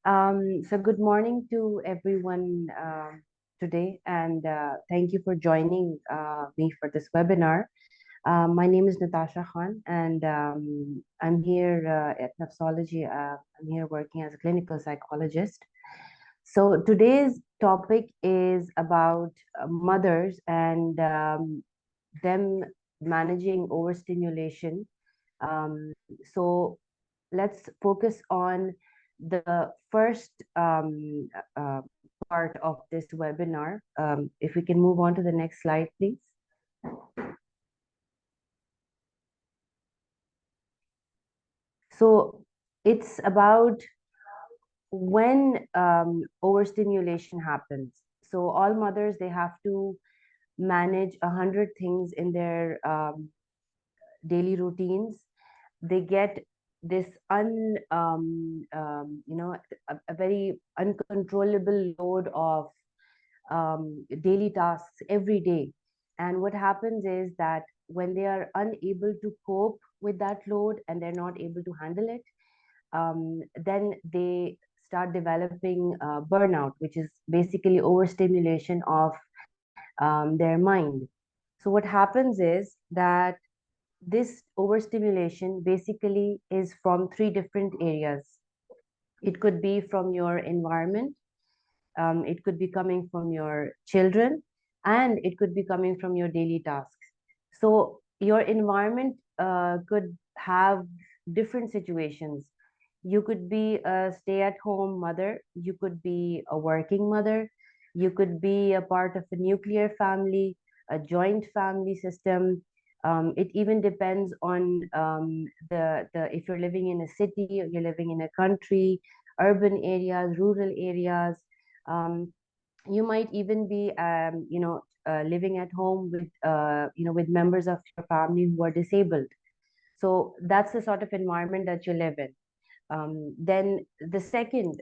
So good morning to everyone today, and thank you for joining me for this webinar. My name is Natasha Khan, and I'm here at Nafsology. I'm here working as a clinical psychologist. So today's topic is about mothers and them managing overstimulation. So let's focus on the first uh, part of this webinar. If we can move on to the next slide, please. So it's about when overstimulation happens. So all mothers, they have to manage 100 things in their daily routines. They get this a very uncontrollable load of daily tasks every day. And what happens is that when they are unable to cope with that load and they're not able to handle it, then they start developing burnout, which is basically overstimulation of their mind. So what happens is that this overstimulation basically is from three different areas. It could be from your environment, it could be coming from your children, and it could be coming from your daily tasks. So your environment could have different situations. You could be a stay-at-home mother, you could be a working mother, you could be a part of a nuclear family, a joint family system. It even depends on the if you're living in a city or you're living in a country, urban areas, rural areas. Um, you might even be, living at home with, with members of your family who are disabled. So that's the sort of environment that you live in. Then the second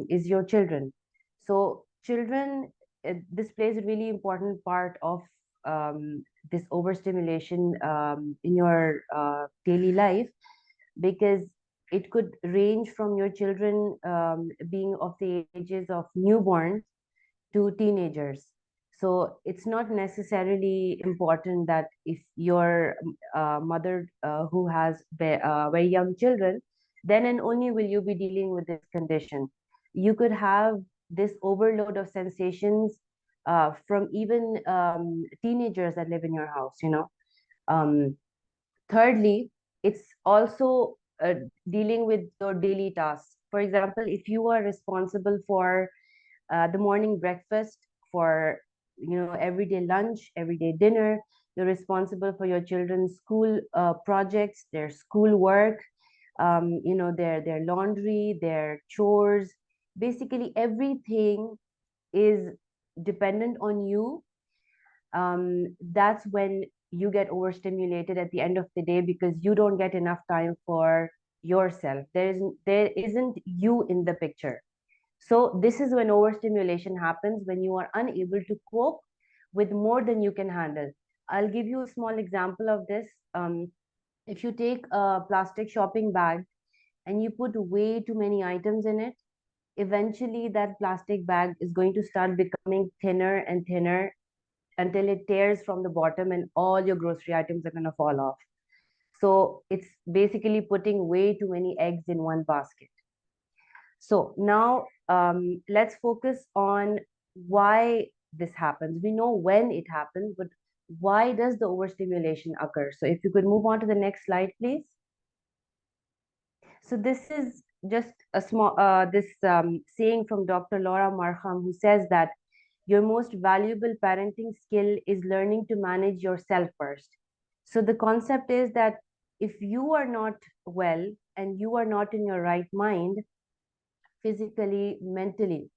is your children. So children, this plays a really important part of this overstimulation in your daily life, because it could range from your children being of the ages of newborns to teenagers. So it's not necessarily important that if your mother who has very young children, then and only will you be dealing with this condition. You could have this overload of sensations from even teenagers that live in your house, Um, Thirdly, it's also dealing with your daily tasks. For example, if you are responsible for the morning breakfast, for everyday lunch, everyday dinner, you're responsible for your children's school projects, their school work, their laundry, their chores. Basically everything is dependent on you. That's when you get overstimulated at the end of the day, because you don't get enough time for yourself. There isn't you in the picture. So this is when overstimulation happens, when you are unable to cope with more than you can handle. I'll give you a small example of this. If you take a plastic shopping bag and you put way too many items in it, eventually that plastic bag is going to start becoming thinner and thinner until it tears from the bottom and all your grocery items are going to fall off. So it's basically putting way too many eggs in one basket. So now let's focus on why this happens. We know when it happens, but why does the overstimulation occur? So if you could move on to the next slide, please. So this is just a small this saying from Dr. Laura Markham, who says that your most valuable parenting skill is learning to manage yourself first. So the concept is that if you are not well and you are not in your right mind, physically, mentally,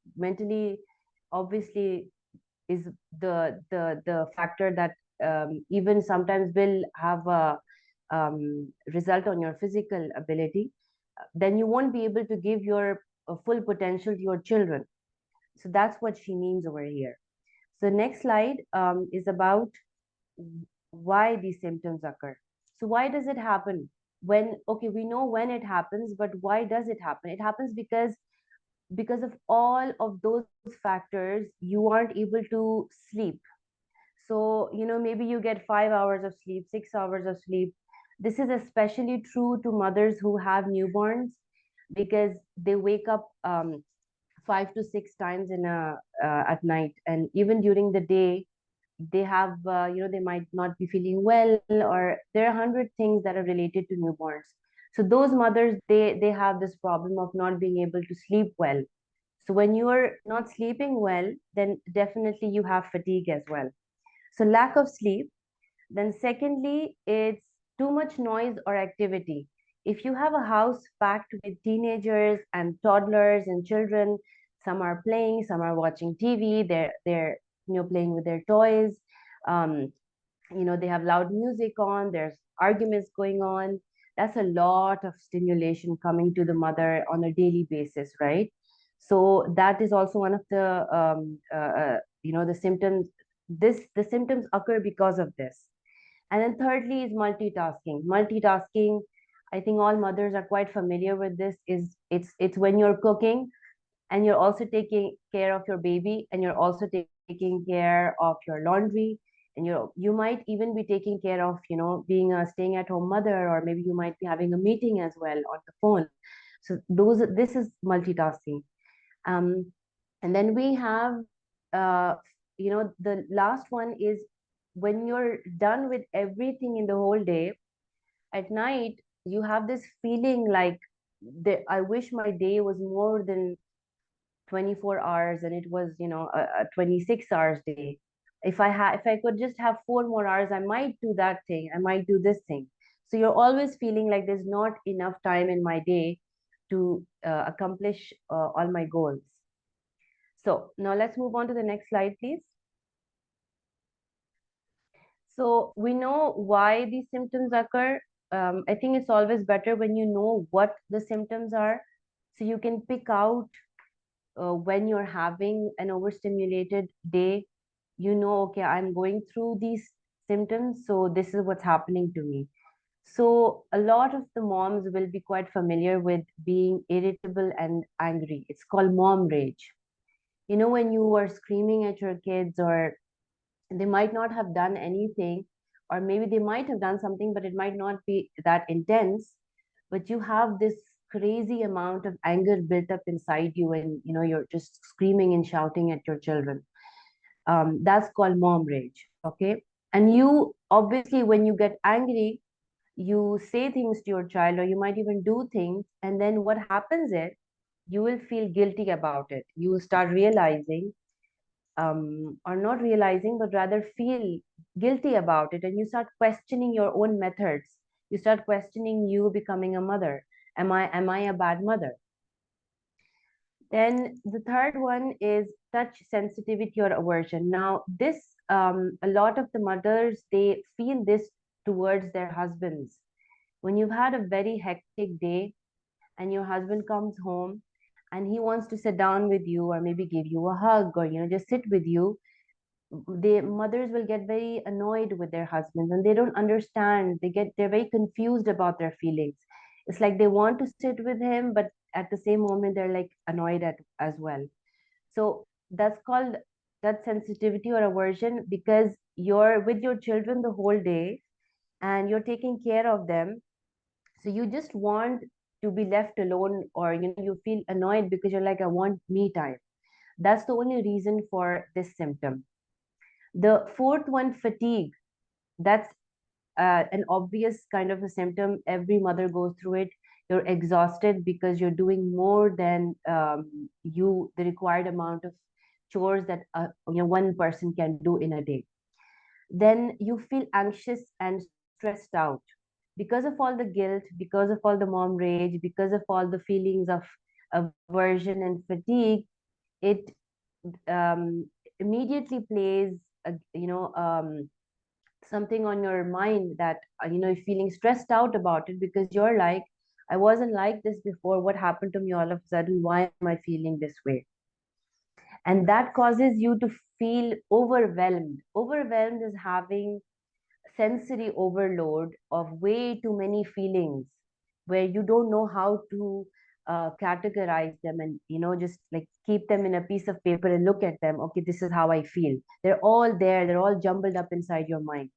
obviously is the factor that even sometimes will have a result on your physical ability. Then you won't be able to give your full potential to your children. So that's what she means over here. So next slide is about why these symptoms occur. So why does it happen? When, okay, we know when it happens, but why does it happen? It happens because because of all of those factors, you aren't able to sleep. So, maybe you get 5 hours of sleep, 6 hours of sleep. This is especially true to mothers who have newborns, because they wake up 5 to 6 times at night, and even during the day they have, they might not be feeling well, or there are 100 things that are related to newborns. So those mothers, they have this problem of not being able to sleep well. So when you are not sleeping well, then definitely you have fatigue as well. So lack of sleep. Then secondly, it's too much noise or activity. If you have a house packed with teenagers and toddlers and children, some are playing, some are watching TV, they're playing with their toys. Um, they have loud music on, there's arguments going on. That's a lot of stimulation coming to the mother on a daily basis, right? So that is also one of the the symptoms. The symptoms occur because of this. And then thirdly is multitasking. I think all mothers are quite familiar with this. Is It's when you're cooking and you're also taking care of your baby, and you're also taking care of your laundry, and you might even be taking care of, being a staying at home mother, or maybe you might be having a meeting as well on the phone. So this is multitasking. um, and then we have, uh, the last one is when you're done with everything in the whole day, at night you have this feeling like, I wish my day was more than 24 hours, and it was, a 26 hours day. If I could just have 4 more hours, I might do that thing, I might do this thing. So you're always feeling like there's not enough time in my day to accomplish all my goals. So now let's move on to the next slide, please. So we know why these symptoms occur. I think it's always better when you know what the symptoms are, so you can pick out when you're having an overstimulated day. Okay, I'm going through these symptoms, so this is what's happening to me. So a lot of the moms will be quite familiar with being irritable and angry. It's called mom rage. When you are screaming at your kids, or they might not have done anything, or maybe they might have done something, but it might not be that intense, but you have this crazy amount of anger built up inside you, and you're just screaming and shouting at your children. That's called mom rage. Okay. And you obviously, when you get angry, you say things to your child, or you might even do things, and then what happens is you will feel guilty about it. You will start realizing, or not realizing, but rather feel guilty about it. And you start questioning your own methods. You start questioning you becoming a mother. Am I a bad mother? Then the third one is touch sensitivity or aversion. Now, this, a lot of the mothers, they feel this towards their husbands. When you've had a very hectic day and your husband comes home and he wants to sit down with you, or maybe give you a hug, or just sit with you, the mothers will get very annoyed with their husbands, and they don't understand. They're very confused about their feelings. It's like they want to sit with him, but at the same moment they're like annoyed at as well. So that's called that sensitivity or aversion, because you're with your children the whole day and you're taking care of them, so you just want to be left alone, or you feel annoyed because you're like, I want me time. That's the only reason for this symptom. The fourth one, fatigue. That's an obvious kind of a symptom. Every mother goes through it. You're exhausted because you're doing more than the required amount of chores that one person can do in a day. Then you feel anxious and stressed out because of all the guilt, because of all the mom rage, because of all the feelings of aversion and fatigue. It immediately plays something on your mind, that you're feeling stressed out about it, because you're like, I wasn't like this before, what happened to me all of a sudden, why am I feeling this way? And that causes you to feel overwhelmed is having sensory overload of way too many feelings, where you don't know how to categorize them and just like keep them in a piece of paper and look at them. Okay, this is how I feel. They're all there, they're all jumbled up inside your mind.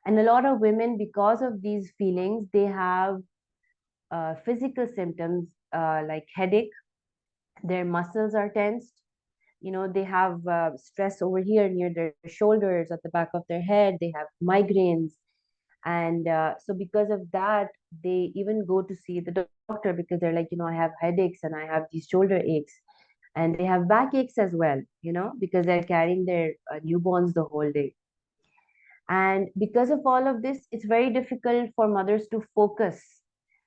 And a lot of women, because of these feelings, they have physical symptoms like headache. Their muscles are tensed. They have stress over here near their shoulders, at the back of their head. They have migraines. And so because of that, they even go to see the doctor, because they're like, I have headaches and I have these shoulder aches, and they have back aches as well, because they're carrying their newborns the whole day. And because of all of this, it's very difficult for mothers to focus,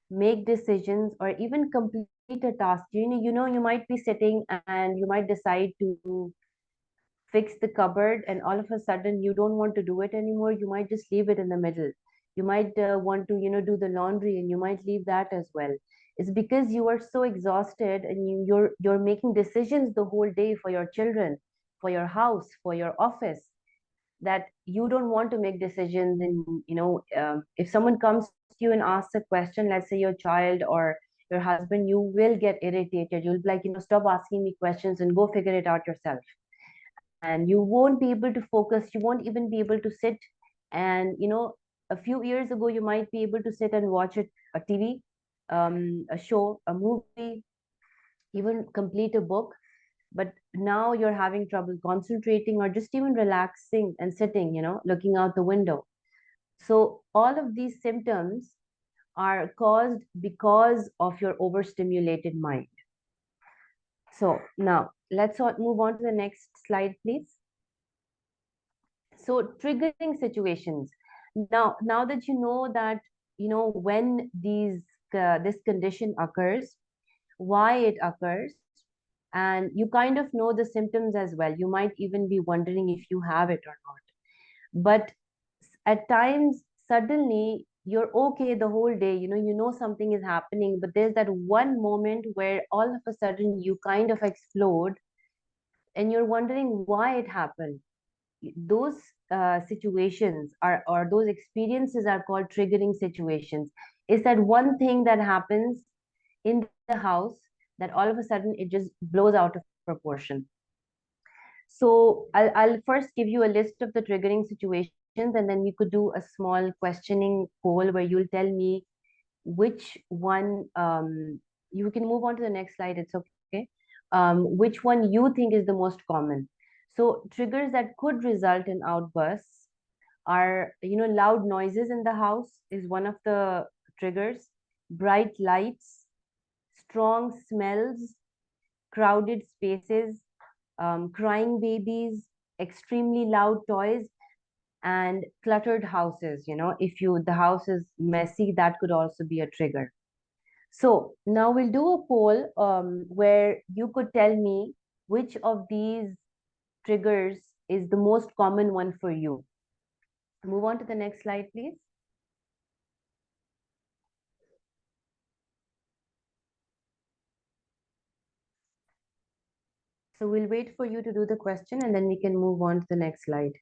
make decisions, or even complete a task. You might be sitting and you might decide to fix the cupboard, and all of a sudden you don't want to do it anymore. You might just leave it in the middle. You might want to do the laundry, and you might leave that as well. It's because you are so exhausted, and you're making decisions the whole day for your children, for your house, for your office, that you don't want to make decisions. And if someone comes to you and asks a question, let's say your child or your husband, you will get irritated. You'll be like, stop asking me questions and go figure it out yourself. And you won't be able to focus. You won't even be able to sit. And a few years ago, you might be able to sit and watch a TV, a show, a movie, even complete a book. But now you're having trouble concentrating or just even relaxing and sitting, looking out the window. So all of these symptoms are caused because of your overstimulated mind. So now let's move on to the next slide, please. So triggering situations. Now that you know that, when this condition occurs, why it occurs, and you kind of know the symptoms as well. You might even be wondering if you have it or not. But at times, suddenly you're okay the whole day. You know something is happening, but there's that one moment where all of a sudden you kind of explode, and you're wondering why it happened. Those situations are, or those experiences are called triggering situations. Is that one thing that happens in the house that all of a sudden it just blows out of proportion. So I'll first give you a list of the triggering situations, and then we could do a small questioning poll where you'll tell me which one. You can move on to the next slide. It's okay. Which one you think is the most common? So triggers that could result in outbursts are, loud noises in the house is one of the triggers. Bright lights, strong smells, crowded spaces, crying babies, extremely loud toys, and cluttered houses. If the house is messy, that could also be a trigger. So now we'll do a poll where you could tell me which of these triggers is the most common one for you. Move on to the next slide, please. So we'll wait for you to do the question, and then we can move on to the next slide.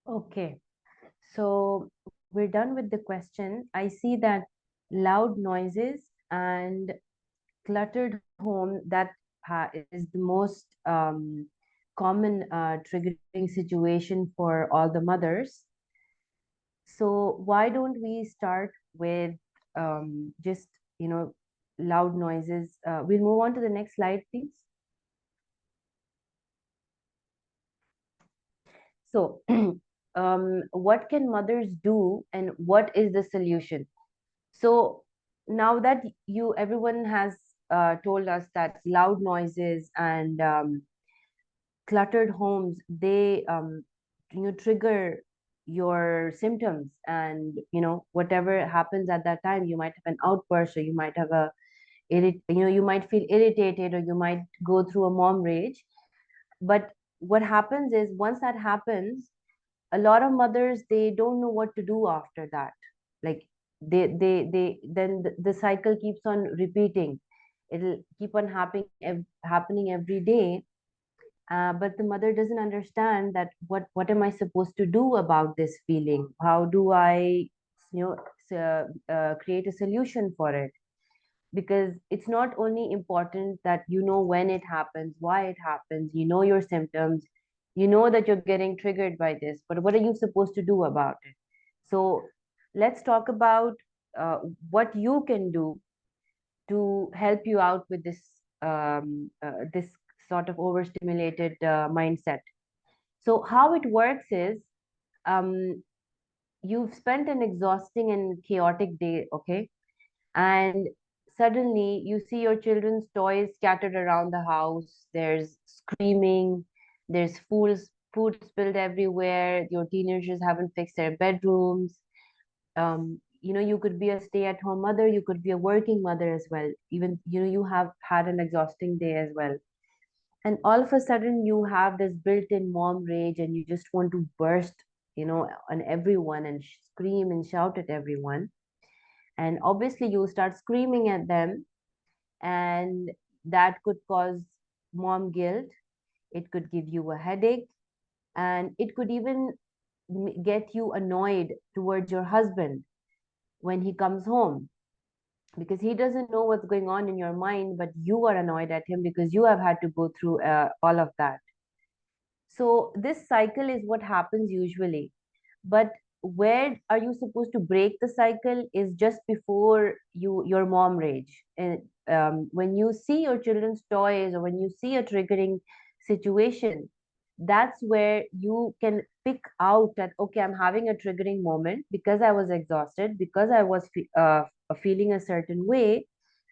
Okay, so we're done with the question. I see that loud noises and cluttered home, that is the most common triggering situation for all the mothers. So why don't we start with just, you know, loud noises? We'll move on to the next slide, please. So, what can mothers do, and what is the solution? So now that everyone has told us that loud noises and cluttered homes, they trigger your symptoms, and whatever happens at that time, you might have an outburst, or you might have you might feel irritated, or you might go through a mom rage. But what happens is, once that happens, a lot of mothers, they don't know what to do after that. Like, they then the cycle keeps on repeating. It'll keep on happening every day. But the mother doesn't understand that what am I supposed to do about this feeling? How do I create a solution for it? Because it's not only important that you know when it happens, why it happens, you know your symptoms, you know that you're getting triggered by this, but what are you supposed to do about it? So let's talk about what you can do to help you out with this sort of overstimulated mindset. So how it works is, um, you've spent an exhausting and chaotic day, okay? And suddenly you see your children's toys scattered around the house. There's screaming, there's food spilled everywhere. Your teenagers haven't fixed their bedrooms. You could be a stay-at-home mother, you could be a working mother as well. Even, you have had an exhausting day as well. And all of a sudden you have this built-in mom rage, and you just want to burst, on everyone, and scream and shout at everyone. And obviously you start screaming at them, and that could cause mom guilt. It could give you a headache, and it could even get you annoyed towards your husband when he comes home, because he doesn't know what's going on in your mind, but you are annoyed at him because you have had to go through all of that. So this cycle is what happens usually. But where are you supposed to break the cycle is just before your mom rage. And when you see your children's toys, or when you see a triggering situation, that's where you can pick out that, okay, I'm having a triggering moment because I was exhausted, because I was feeling a certain way.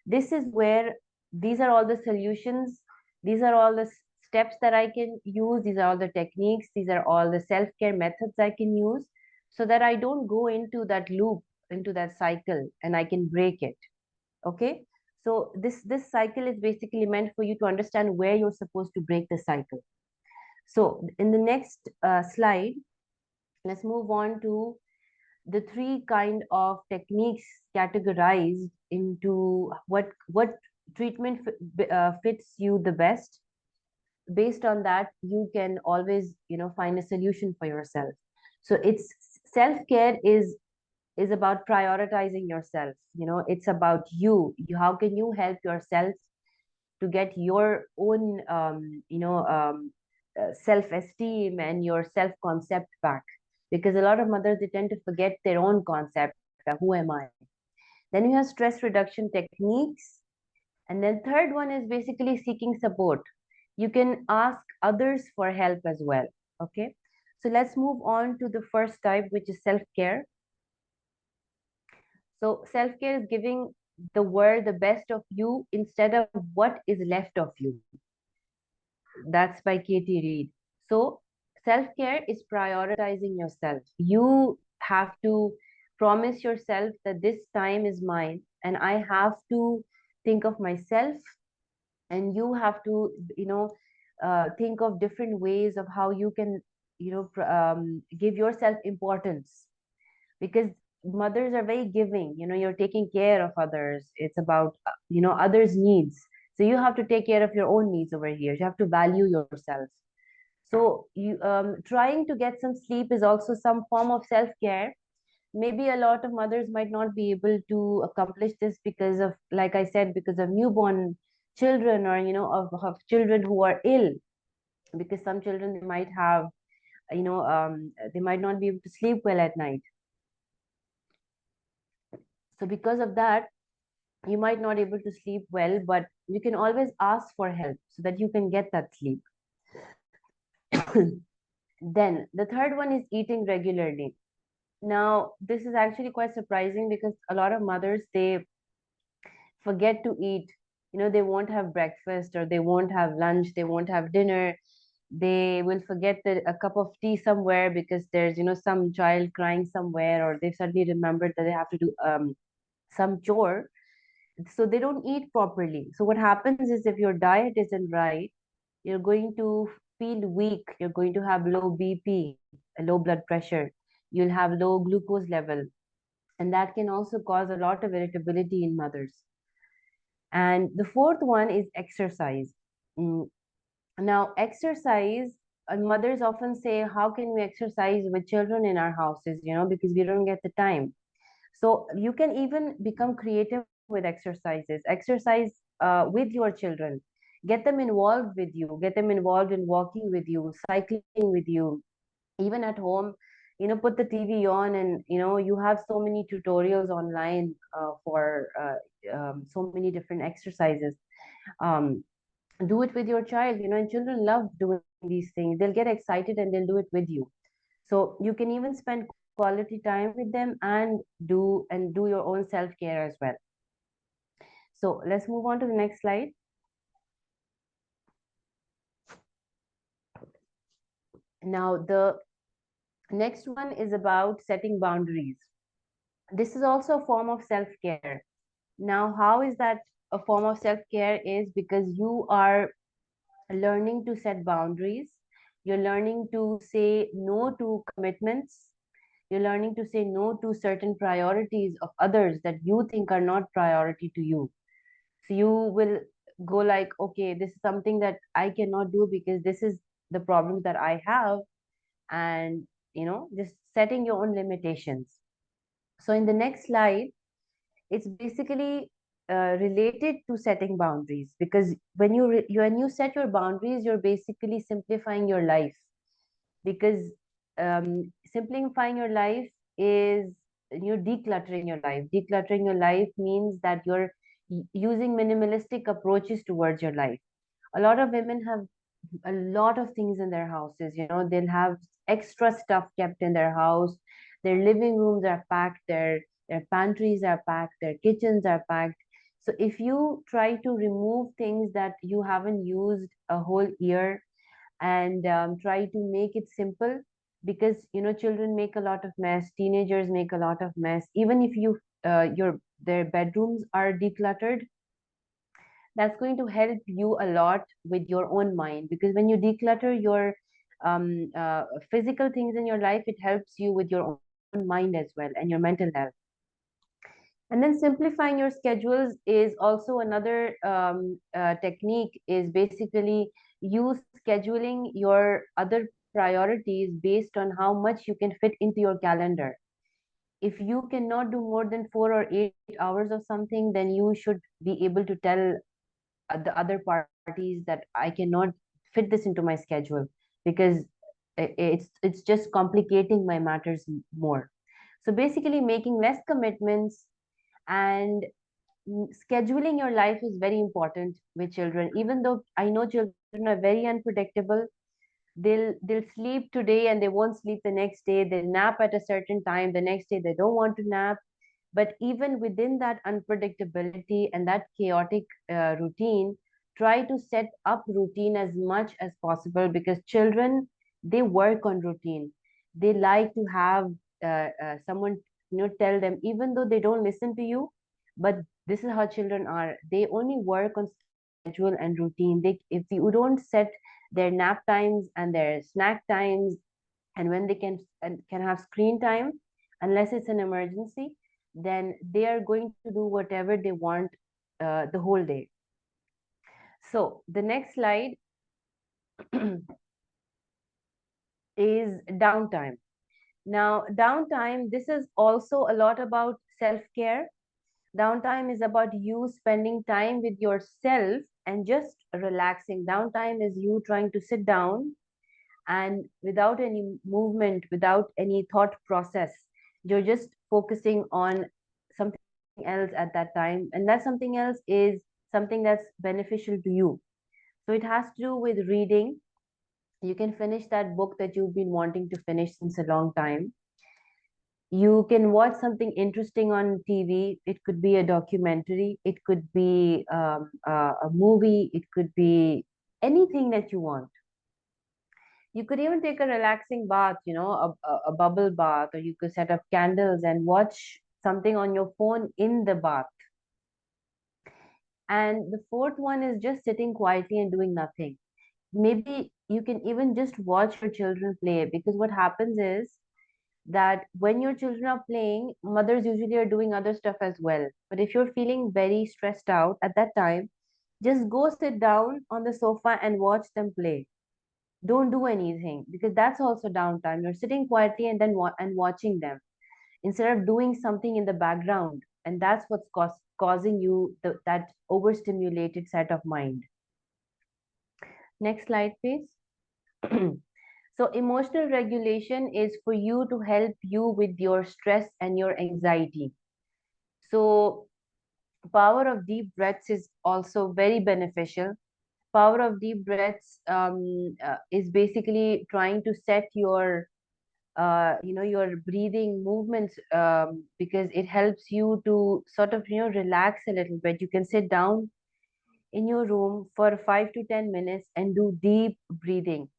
This is where, these are all the solutions, these are all the steps that I can use, these are all the techniques, these are all the self-care methods I can use, so that I don't go into that loop, into that cycle, and I can break it. Okay. So this cycle is basically meant for you to understand where you're supposed to break the cycle. So in the next slide, let's move on to the three kind of techniques categorized into what treatment fits you the best. Based on that, you can always, find a solution for yourself. So it's self-care is about prioritizing yourself. It's about how can you help yourself to get your own self-esteem and your self-concept back, because a lot of mothers, they tend to forget their own concept, who am I. Then you have stress reduction techniques, and then third one is basically seeking support. You can ask others for help as well. Okay, so let's move on to the first type, which is self-care. So self-care is giving the world the best of you instead of what is left of you. That's by Katie Reed. So self-care is prioritizing yourself. You have to promise yourself that this time is mine, and I have to think of myself, and you have to, think of different ways of how you can, give yourself importance, because mothers are very giving. You're taking care of others. It's about others needs. So you have to take care of your own needs over here. You have to value yourself. So you trying to get some sleep is also some form of self-care. Maybe a lot of mothers might not be able to accomplish this because of, like I said, because of newborn children, or of children who are ill, because some children they might have, they might not be able to sleep well at night. So because of that, you might not able to sleep well, but you can always ask for help so that you can get that sleep. Then the third one is eating regularly. Now this is actually quite surprising because a lot of mothers, they forget to eat. They won't have breakfast, or they won't have lunch, they won't have dinner. They will forget a cup of tea somewhere because there's some child crying somewhere, or they suddenly remembered that they have to do some chore. So they don't eat properly. So what happens is, if your diet isn't right, you're going to feel weak, you're going to have low BP, a low blood pressure, you'll have low glucose level, and that can also cause a lot of irritability in mothers. And the fourth one is exercise. Mm, Now, exercise, mothers often say, how can we exercise with children in our houses, because we don't get the time. So you can even become creative with exercises. Exercise with your children. Get them involved with you. Get them involved in walking with you, cycling with you, even at home. Put the TV on, and you have so many tutorials online for so many different exercises. Um, do it with your child, and children love doing these things. They'll get excited and they'll do it with you. So you can even spend quality time with them, and do your own self-care as well. So let's move on to the next slide. Now the next one is about setting boundaries. This is also a form of self-care. Now, how is that a form of self-care? Is because you are learning to set boundaries. You're learning to say no to commitments. You're learning to say no to certain priorities of others that you think are not priority to you. So you will go like, okay, this is something that I cannot do because this is the problem that I have. And, just setting your own limitations. So in the next slide, it's basically related to setting boundaries, because when you set your boundaries, you're basically simplifying your life. Because simplifying your life is, you're decluttering your life. Decluttering your life means that you're using minimalistic approaches towards your life. A lot of women have a lot of things in their houses. They'll have extra stuff kept in their house. Their living rooms are packed, their pantries are packed, their kitchens are packed. So if you try to remove things that you haven't used a whole year, and try to make it simple, because children make a lot of mess, teenagers make a lot of mess. Even if your their bedrooms are decluttered, that's going to help you a lot with your own mind, because when you declutter your physical things in your life, it helps you with your own mind as well, and your mental health. And then simplifying your schedules is also another technique. Is basically you scheduling your other priorities based on how much you can fit into your calendar. If you cannot do more than 4 or 8 hours of something, then you should be able to tell the other parties that I cannot fit this into my schedule, because it's just complicating my matters more. So basically, making less commitments, and scheduling your life is very important with children. Even though I know children are very unpredictable, they'll sleep today and they won't sleep the next day. They'll nap at a certain time, the next day they don't want to nap. But even within that unpredictability and that chaotic routine, try to set up routine as much as possible, because children, they work on routine. They like to have someone tell them, even though they don't listen to you. But this is how children are. They only work on schedule and routine. If you don't set their nap times and their snack times, and when they can have screen time, unless it's an emergency, then they are going to do whatever they want the whole day. So the next slide is downtime. Now, downtime, this is also a lot about self-care. Downtime is about you spending time with yourself and just relaxing. Downtime is you trying to sit down and without any movement, without any thought process, you're just focusing on something else at that time. And that something else is something that's beneficial to you. So it has to do with reading. You can finish that book that you've been wanting to finish since a long time. You can watch something interesting on TV. It could be a documentary, it could be a movie, it could be anything that you want. You could even take a relaxing bath, a bubble bath, or you could set up candles and watch something on your phone in the bath. And the fourth one is just sitting quietly and doing nothing. Maybe you can even just watch your children play, because what happens is that when your children are playing, mothers usually are doing other stuff as well. But if you're feeling very stressed out at that time, just go sit down on the sofa and watch them play. Don't do anything, because that's also downtime. You're sitting quietly and then watching them instead of doing something in the background, and that's what's causing you that overstimulated set of mind. Next slide, please. So emotional regulation is for you to help you with your stress and your anxiety. So power of deep breaths is also very beneficial. Power of deep breaths is basically trying to set your breathing movements, because it helps you to sort of relax a little bit. You can sit down in your room for 5 to 10 minutes and do deep breathing.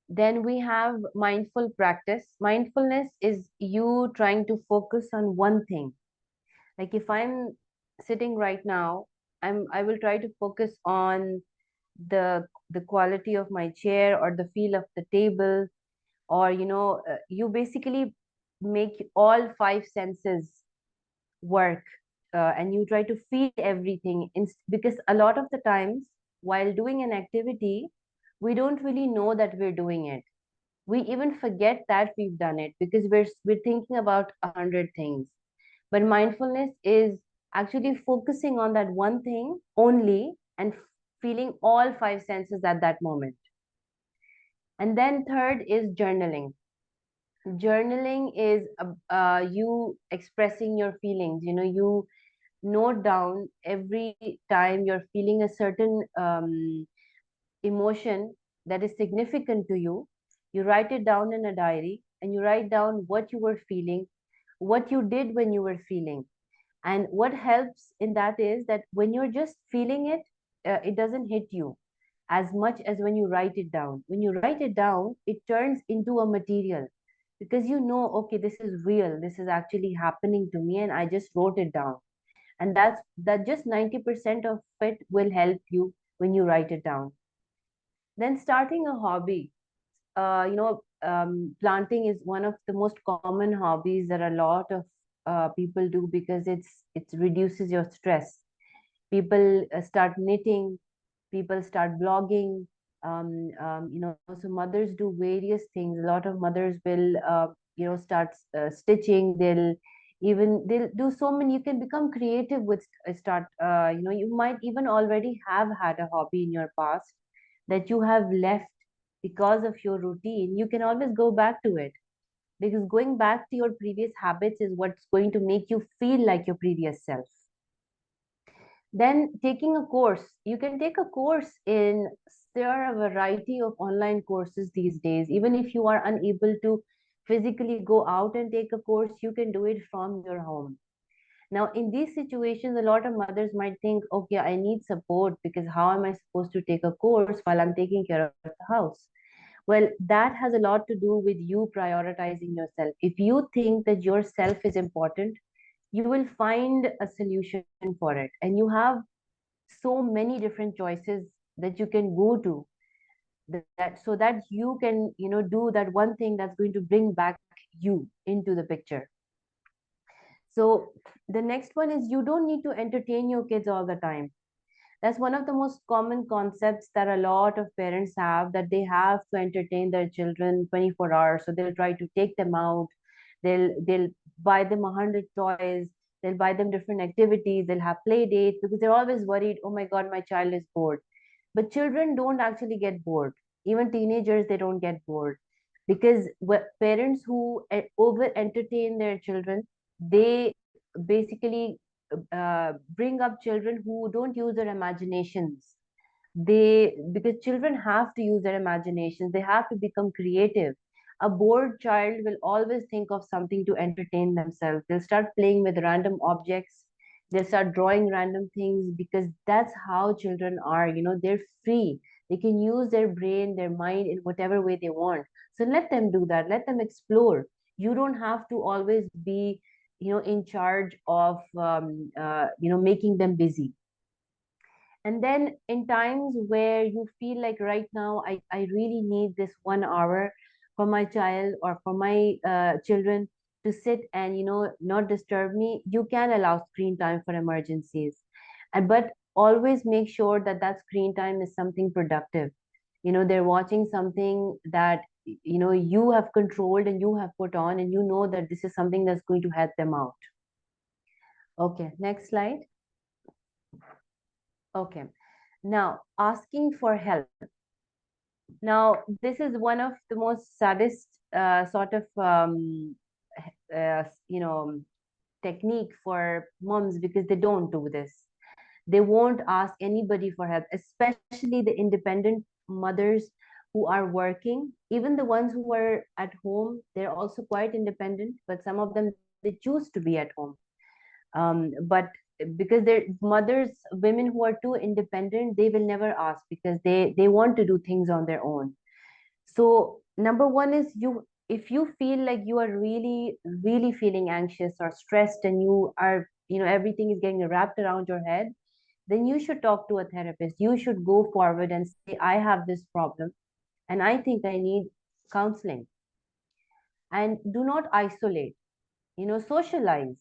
Then we have mindful practice. Mindfulness is you trying to focus on one thing. Like if I'm sitting right now, I will try to focus on the quality of my chair or the feel of the table, or you basically make all five senses work, and you try to feel everything because a lot of the times while doing an activity, we don't really know that we're doing it. We even forget that we've done it because we're thinking about 100 things. But mindfulness is actually focusing on that one thing only and feeling all five senses at that moment. And then third is journaling. Journaling is you expressing your feelings. You note down every time you're feeling a certain emotion that is significant to you. You write it down in a diary and you write down what you were feeling, what you did when you were feeling. And what helps in that is that when you're just feeling it, it doesn't hit you as much as when you write it down. When you write it down, it turns into a material, because okay, this is real, this is actually happening to me, and I just wrote it down. And that just 90% of it will help you when you write it down. Then starting a hobby. Planting is one of the most common hobbies that a lot of people do because it reduces your stress. People start knitting, people start blogging. So mothers do various things. A lot of mothers will start stitching. They'll do so many. You can become creative with start you might even already have had a hobby in your past that you have left because of your routine. You can always go back to it, because going back to your previous habits is what's going to make you feel like your previous self. Then taking a course. You can take a course in, there are a variety of online courses these days. Even if you are unable to physically go out and take a course, you can do it from your home. Now, in these situations, a lot of mothers might think, okay, I need support because how am I supposed to take a course while I'm taking care of the house? Well, that has a lot to do with you prioritizing yourself. If you think that yourself is important, you will find a solution for it. And you have so many different choices that you can go to, so that you can, do that one thing that's going to bring back you into the picture. So the next one is you don't need to entertain your kids all the time. That's one of the most common concepts that a lot of parents have, that they have to entertain their children 24 hours. So they'll try to take them out. They'll buy them 100 toys. They'll buy them different activities. They'll have play dates because they're always worried, oh my God, my child is bored. But children don't actually get bored. Even teenagers, they don't get bored because parents who over entertain their children, they basically bring up children who don't use their imaginations. They, because children have to use their imaginations, they have to become creative. A bored child will always think of something to entertain themselves. They'll start playing with random objects. They'll start drawing random things because that's how children are. They're free. They can use their brain, their mind in whatever way they want. So let them do that. Let them explore. You don't have to always be, in charge of, making them busy. And then in times where you feel like right now, I really need this 1 hour for my child or for my children to sit and, not disturb me, you can allow screen time for emergencies. And but always make sure that that screen time is something productive. They're watching something that, you have controlled and you have put on, and you know that this is something that's going to help them out. Okay, next slide. Okay. Now, asking for help. Now, this is one of the most saddest sort of technique for moms, because they don't do this. They won't ask anybody for help, especially the independent mothers who are working. Even the ones who are at home, they're also quite independent, but some of them, they choose to be at home. But because they're mothers, women who are too independent, they will never ask because they want to do things on their own. So number one is, you if you feel like you are really really feeling anxious or stressed, and you are, everything is getting wrapped around your head, then you should talk to a therapist. You should go forward and say, I have this problem and I think I need counseling. And do not isolate, socialize.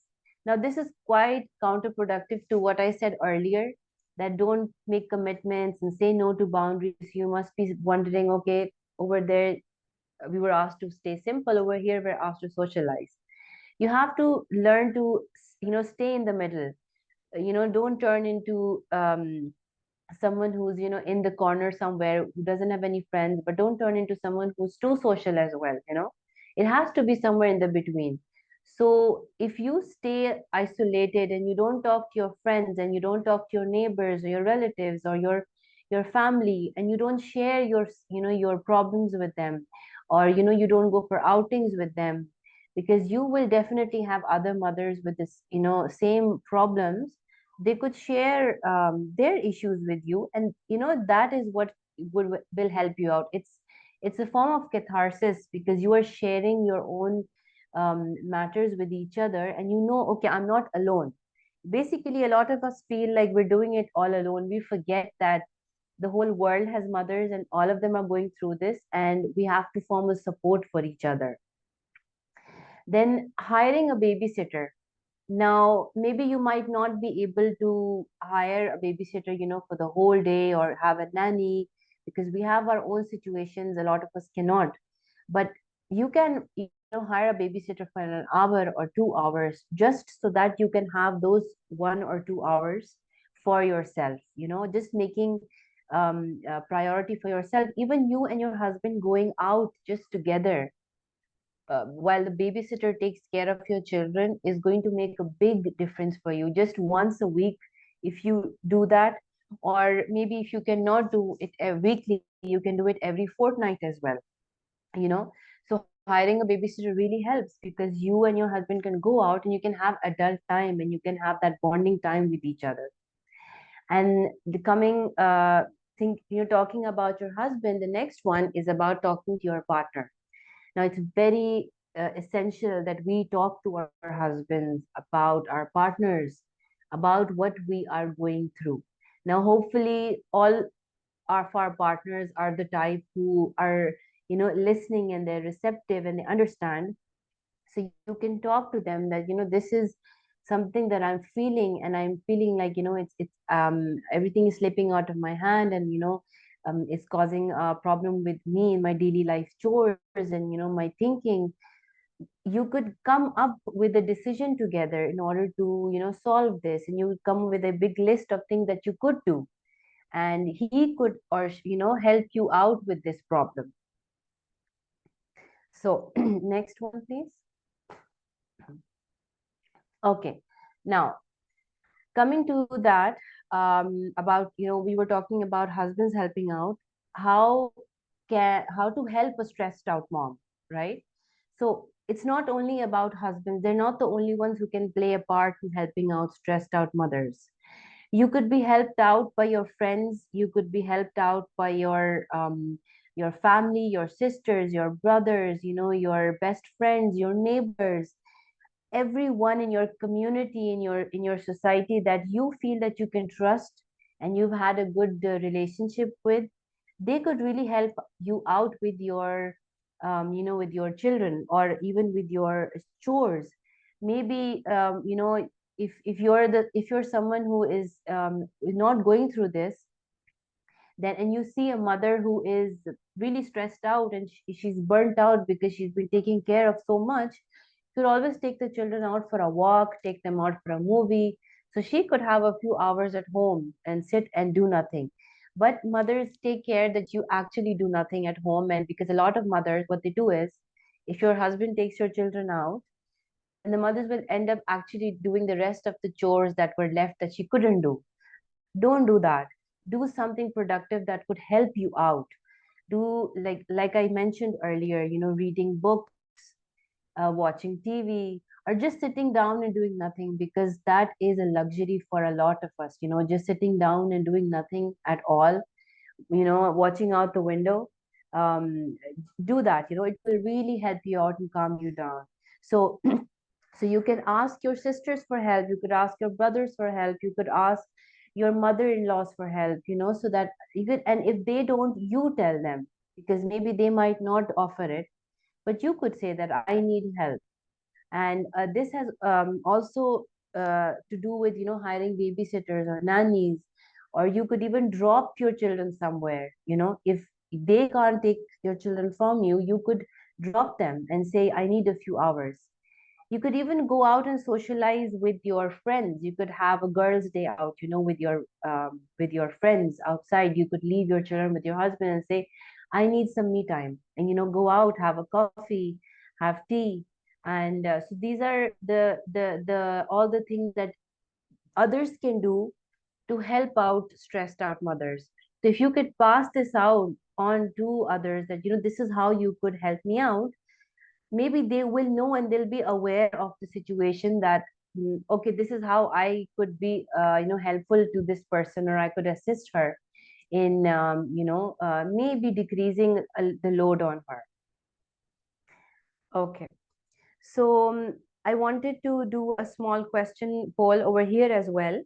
Now this is quite counterproductive to what I said earlier, that don't make commitments and say no to boundaries. You must be wondering, okay, over there we were asked to stay simple, over here we're asked to socialize. You have to learn to, stay in the middle. Don't turn into someone who's, in the corner somewhere, who doesn't have any friends, but don't turn into someone who's too social as well. It has to be somewhere in the between. So if you stay isolated and you don't talk to your friends, and you don't talk to your neighbors or your relatives or your family, and you don't share your problems with them, or you don't go for outings with them, because you will definitely have other mothers with this, same problems. They could share their issues with you, and that is what will help you out. It's a form of catharsis, because you are sharing your own matters with each other, and okay, I'm not alone. Basically, a lot of us feel like we're doing it all alone. We forget that the whole world has mothers, and all of them are going through this, and we have to form a support for each other. Then hiring a babysitter. Now, maybe you might not be able to hire a babysitter, for the whole day, or have a nanny, because we have our own situations. A lot of us cannot. But you can, hire a babysitter for an hour or 2 hours, just so that you can have those 1 or 2 hours for yourself, just making a priority for yourself. Even you and your husband going out just together, while the babysitter takes care of your children, is going to make a big difference for you, just once a week. If you do that, or maybe if you cannot do it weekly, you can do it every fortnight as well. So hiring a babysitter really helps, because you and your husband can go out and you can have adult time, and you can have that bonding time with each other. And the coming think talking about your husband, the next one is about talking to your partner. Now, it's very essential that we talk to our husbands, about our partners, about what we are going through. Now, hopefully, all of our partners are the type who are, listening, and they're receptive and they understand. So you can talk to them that, this is something that I'm feeling, and I'm feeling like, it's everything is slipping out of my hand, and it's causing a problem with me in my daily life chores and my thinking. You could come up with a decision together in order to solve this, and you would come with a big list of things that you could do, and he could, or help you out with this problem. So next one, please. Okay, now coming to that, about we were talking about husbands helping out. How how to help a stressed out mom, right? So it's not only about husbands. They're not the only ones who can play a part in helping out stressed out mothers. You could be helped out by your friends. You could be helped out by your family, your sisters, your brothers, your best friends, your neighbors, everyone in your community, in your society that you feel that you can trust and you've had a good relationship with. They could really help you out with your with your children, or even with your chores. Maybe if you're someone who is not going through this, then, and you see a mother who is really stressed out, and she's burnt out because she's been taking care of so much, you could always take the children out for a walk, take them out for a movie, so she could have a few hours at home and sit and do nothing. But mothers, take care that you actually do nothing at home. And because a lot of mothers, what they do is, if your husband takes your children out, then the mothers will end up actually doing the rest of the chores that were left that she couldn't do. Don't do that. Do something productive that could help you out. Do, like I mentioned earlier, reading books, watching TV, or just sitting down and doing nothing, because that is a luxury for a lot of us. Just sitting down and doing nothing at all, watching out the window. Do that. It will really help you out and calm you down. So so you can ask your sisters for help, you could ask your brothers for help, you could ask your mother-in-laws for help, so that you could, and if they don't, you tell them, because maybe they might not offer it, but you could say that I need help. And this has also to do with hiring babysitters or nannies, or you could even drop your children somewhere. If they can't take your children from you, you could drop them and say, I need a few hours. You could even go out and socialize with your friends. You could have a girls' day out, with your friends outside. You could leave your children with your husband and say, "I need some me time," and go out, have a coffee, have tea, and so these are the all the things that others can do to help out stressed out mothers. So if you could pass this out on to others, that this is how you could help me out, maybe they will know and they'll be aware of the situation, that okay, this is how I could be helpful to this person, or I could assist her in maybe decreasing the load on her. Okay, so I wanted to do a small question poll over here as well,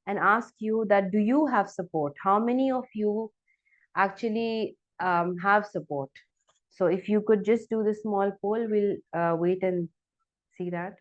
and ask you that, do you have support? How many of you actually have support? So if you could just do the small poll, we'll wait and see that.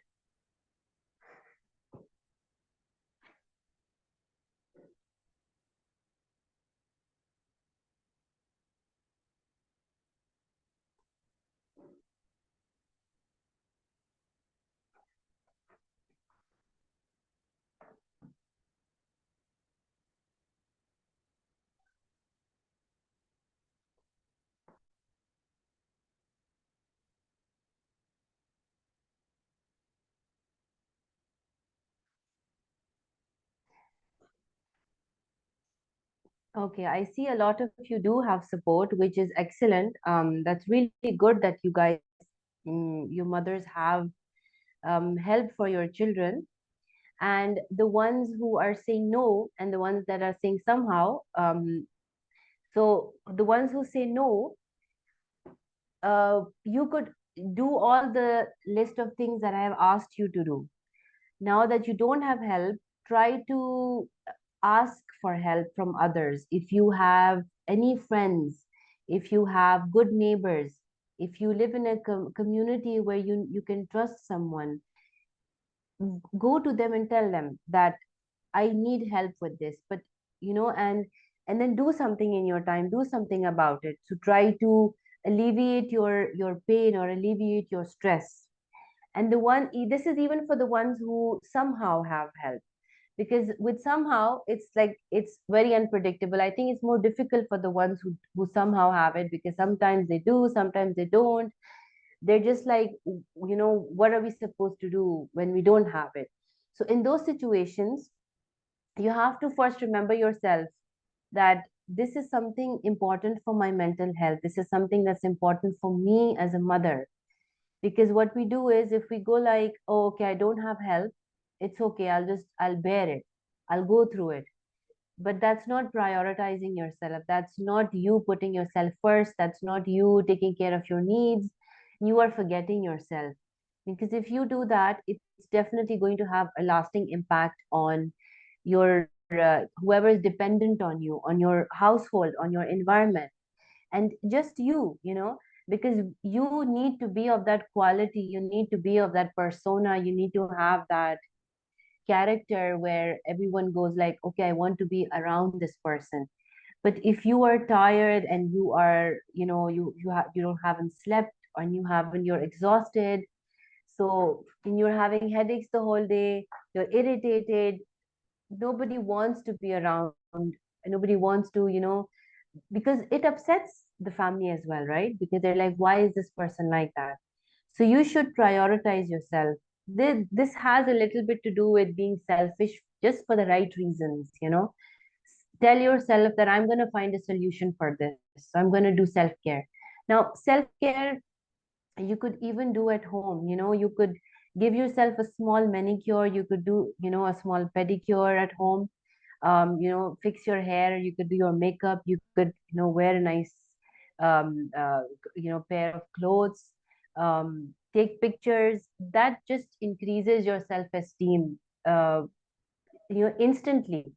Okay, I see a lot of you do have support, which is excellent. That's really good that you guys, your mothers have help for your children. And the ones who are saying no, and the ones that are saying somehow, so the ones who say no, you could do all the list of things that I have asked you to do. Now that you don't have help, try to ask for help from others. If you have any friends, if you have good neighbors, if you live in a community where you can trust someone, go to them and tell them that I need help with this, but and then do something in your time, do something about it. So try to alleviate your pain or alleviate your stress. And this is even for the ones who somehow have help, because with somehow it's like it's very unpredictable. I think it's more difficult for the ones who somehow have it, because sometimes they do, sometimes they don't. They're just like, what are we supposed to do when we don't have it? So in those situations, you have to first remember yourself that this is something important for my mental health. This is something that's important for me as a mother. Because what we do is, if we go like, oh, okay, I don't have help, it's okay, I'll bear it, I'll go through it. But that's not prioritizing yourself. That's not you putting yourself first. That's not you taking care of your needs. You are forgetting yourself. Because if you do that, it's definitely going to have a lasting impact on your whoever is dependent on you, on your household, on your environment, and just because you need to be of that quality, you need to be of that persona, you need to have that character where everyone goes like, okay, I want to be around this person. But if you are tired and you are, you don't haven't slept, and you're exhausted, so and you're having headaches the whole day, you're irritated, nobody wants to be around, nobody wants to, because it upsets the family as well, right? Because they're like, why is this person like that? So you should prioritize yourself. This has a little bit to do with being selfish just for the right reasons, tell yourself that I'm going to find a solution for this, so I'm going to do self care. Now self care you could even do at home. You could give yourself a small manicure, you could do, a small pedicure at home. Fix your hair, you could do your makeup, you could, wear a nice um, uh, pair of clothes, take pictures. That just increases your self-esteem, uh, instantly,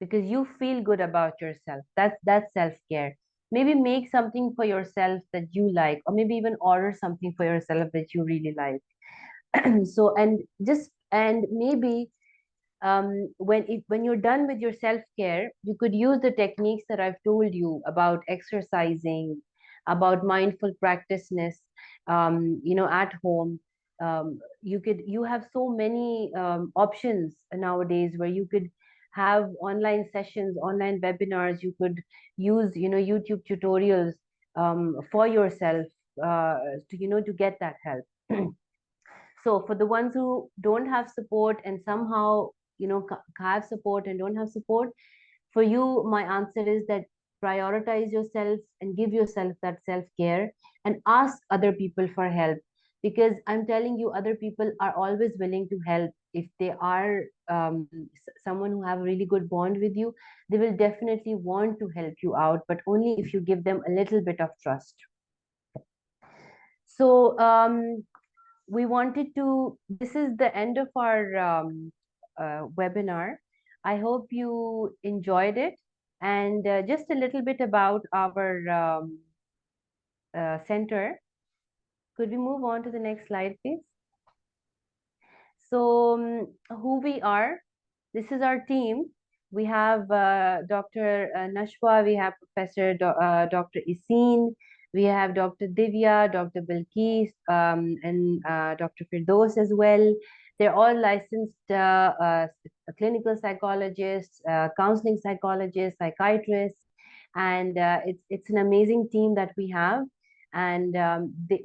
because you feel good about yourself. That's self-care. Maybe make something for yourself that you like, or maybe even order something for yourself that you really like. So and maybe when you're done with your self care, you could use the techniques that I've told you about exercising, about mindful practiceness, at home. You have so many options nowadays where you could have online sessions, online webinars. You could use, YouTube tutorials for yourself, to get that help. So for the ones who don't have support and somehow, have support and don't have support, for you, my answer is that prioritize yourself and give yourself that self care, and ask other people for help. Because I'm telling you, other people are always willing to help. If they are someone who have a really good bond with you, they will definitely want to help you out, but only if you give them a little bit of trust. So we wanted to, this is the end of our webinar. I hope you enjoyed it. And just a little bit about our center. Could we move on to the next slide, please? So who we are, this is our team. We have Dr. Nashwa, we have Professor Dr. Isin, we have Dr. Divya, Dr. Bilkis, and Dr. Firdos as well. They're all licensed clinical psychologists, counseling psychologists, psychiatrists, and it's an amazing team that we have. And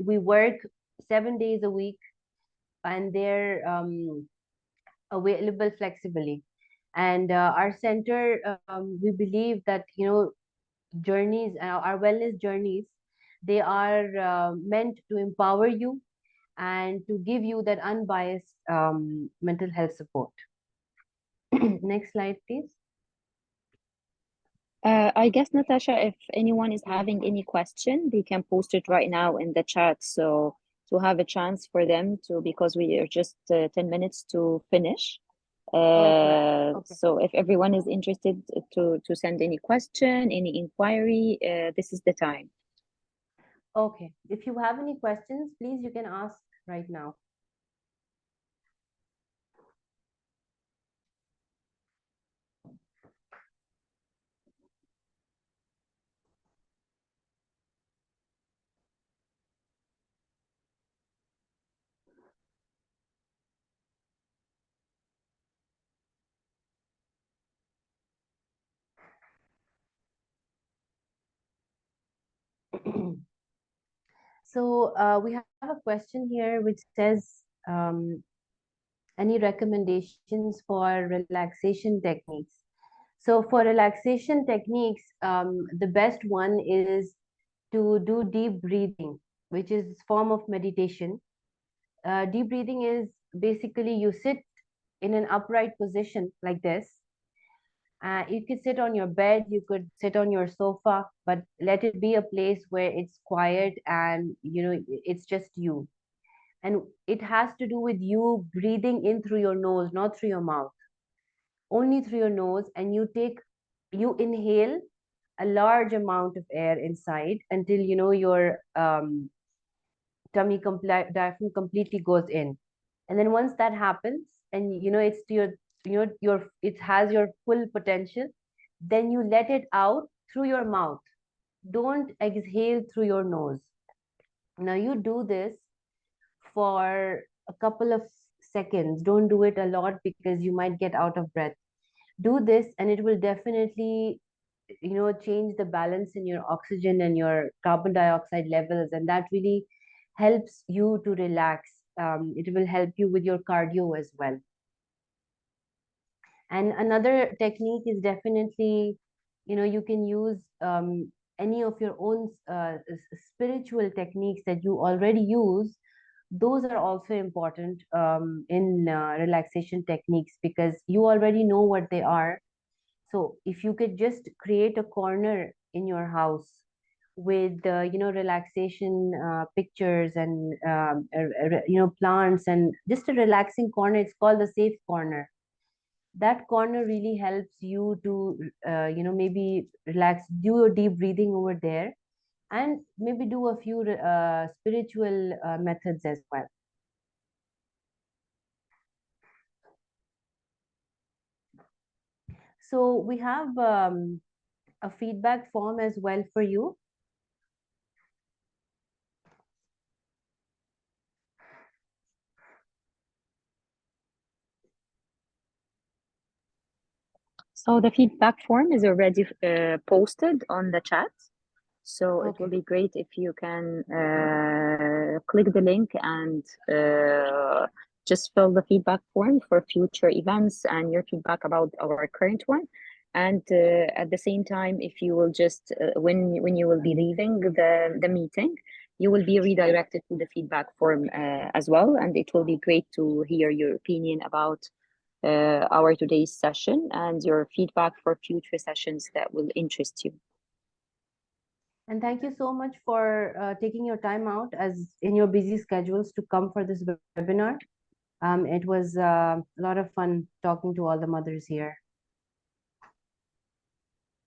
we work 7 days a week, and they're available flexibly. And our center, we believe that, journeys, our wellness journeys, they are meant to empower you and to give you that unbiased mental health support. Next slide, please. I guess, Natasha, if anyone is having any question, they can post it right now in the chat. So to have a chance for them to, because we are just 10 minutes to finish. Okay. So if everyone is interested to send any question, any inquiry, this is the time. Okay. If you have any questions, please, you can ask right now. So we have a question here which says, any recommendations for relaxation techniques? So for relaxation techniques, the best one is to do deep breathing, which is a form of meditation. Deep breathing is basically you sit in an upright position like this. You could sit on your bed, you could sit on your sofa, but let it be a place where it's quiet and it's just you. And it has to do with you breathing in through your nose, not through your mouth, only through your nose. And you inhale a large amount of air inside until your diaphragm completely goes in. And then once that happens, and it's to your it has your full potential, then you let it out through your mouth. Don't exhale through your nose. Now you do this for a couple of seconds. Don't do it a lot because you might get out of breath. Do this and it will definitely change the balance in your oxygen and your carbon dioxide levels, and that really helps you to relax. It will help you with your cardio as well. And another technique is definitely, you can use any of your own spiritual techniques that you already use. Those are also important in relaxation techniques because you already know what they are. So if you could just create a corner in your house with relaxation pictures and plants and just a relaxing corner, it's called the safe corner. That corner really helps you to maybe relax, do your deep breathing over there, and maybe do a few spiritual methods as well. So we have a feedback form as well for you. So the feedback form is already posted on the chat. So it will Okay. be great if you can click the link and just fill the feedback form for future events and your feedback about our current one. And at the same time, if you will just, when you will be leaving the meeting, you will be redirected to the feedback form as well. And it will be great to hear your opinion about our today's session and your feedback for future sessions that will interest you. And thank you so much for taking your time out as in your busy schedules to come for this webinar. It was a lot of fun talking to all the mothers here.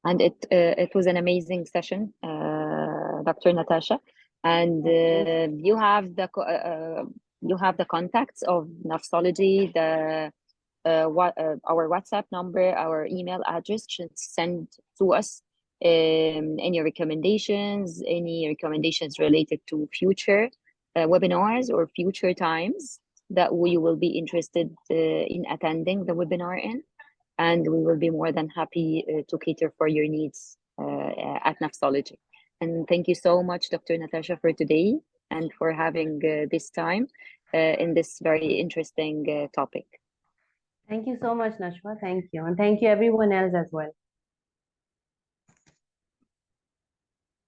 And it was an amazing session, Dr. Natasha. And you have the contacts of Nafsology, our WhatsApp number, our email address. Should send to us any recommendations related to future webinars or future times that we will be interested in attending the webinar in. And we will be more than happy to cater for your needs at Nafsology. And thank you so much, Dr. Natasha, for today and for having this time in this very interesting topic. Thank you so much, Nashwa. Thank you. And thank you everyone else as well.